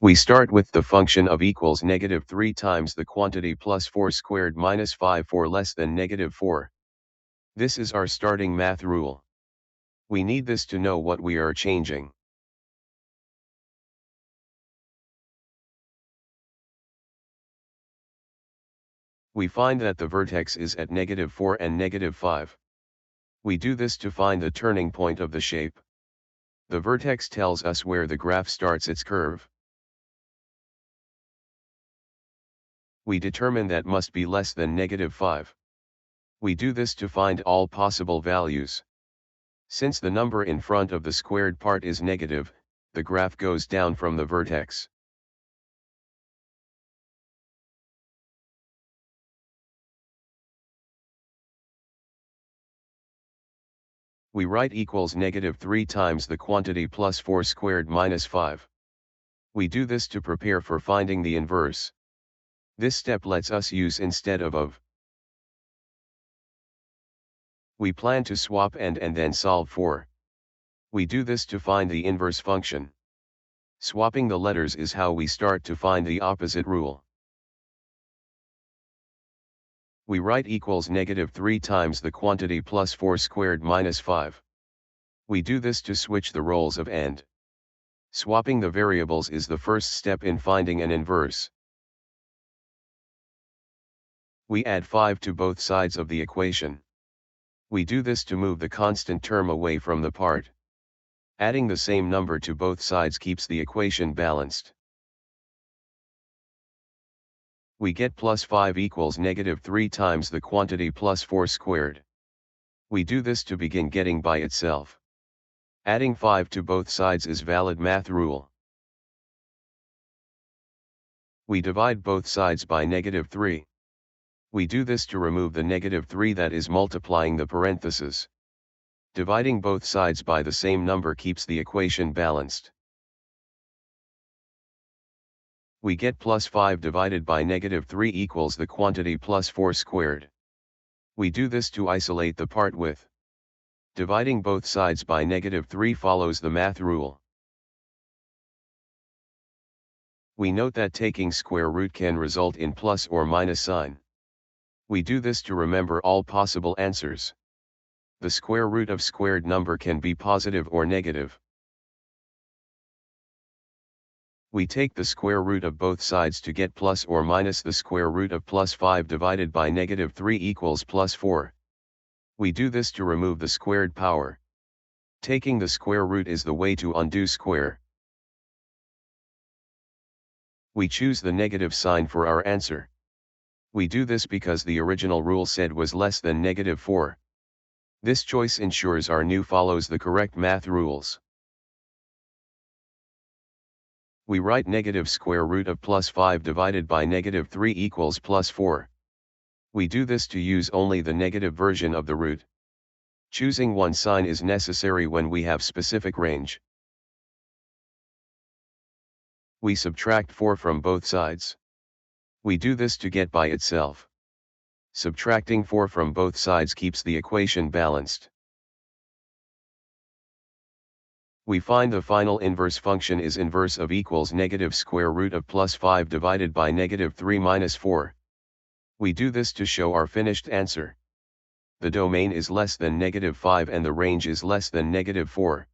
We start with the function of equals -3 times the quantity plus 4 squared minus 5 for less than -4. This is our starting math rule. We need this to know what we are changing. We find that the vertex is at -4 and -5. We do this to find the turning point of the shape. The vertex tells us where the graph starts its curve. We determine that must be less than -5. We do this to find all possible values. Since the number in front of the squared part is negative, the graph goes down from the vertex. We write equals -3 times the quantity plus 4 squared minus 5. We do this to prepare for finding the inverse. This step lets us use instead of. We plan to swap and then solve for. We do this to find the inverse function. Swapping the letters is how we start to find the opposite rule. We write equals -3 times the quantity plus 4 squared minus 5. We do this to switch the roles of and. Swapping the variables is the first step in finding an inverse. We add 5 to both sides of the equation. We do this to move the constant term away from the part. Adding the same number to both sides keeps the equation balanced. We get plus 5 equals -3 times the quantity plus 4 squared. We do this to begin getting by itself. Adding 5 to both sides is valid math rule. We divide both sides by -3. We do this to remove the -3 that is multiplying the parentheses. Dividing both sides by the same number keeps the equation balanced. We get plus 5 divided by -3 equals the quantity plus 4 squared. We do this to isolate the part with. Dividing both sides by -3 follows the math rule. We note that taking square root can result in plus or minus sign. We do this to remember all possible answers. The square root of squared number can be positive or negative. We take the square root of both sides to get plus or minus the square root of plus 5 divided by -3 equals plus 4. We do this to remove the squared power. Taking the square root is the way to undo square. We choose the negative sign for our answer. We do this because the original rule said was less than -4. This choice ensures our new follows the correct math rules. We write negative square root of plus 5 divided by -3 equals plus 4. We do this to use only the negative version of the root. Choosing one sign is necessary when we have specific range. We subtract 4 from both sides. We do this to get by itself. Subtracting 4 from both sides keeps the equation balanced. We find the final inverse function is inverse of equals negative square root of plus 5 divided by -3 minus 4. We do this to show our finished answer. The domain is less than -5 and the range is less than -4.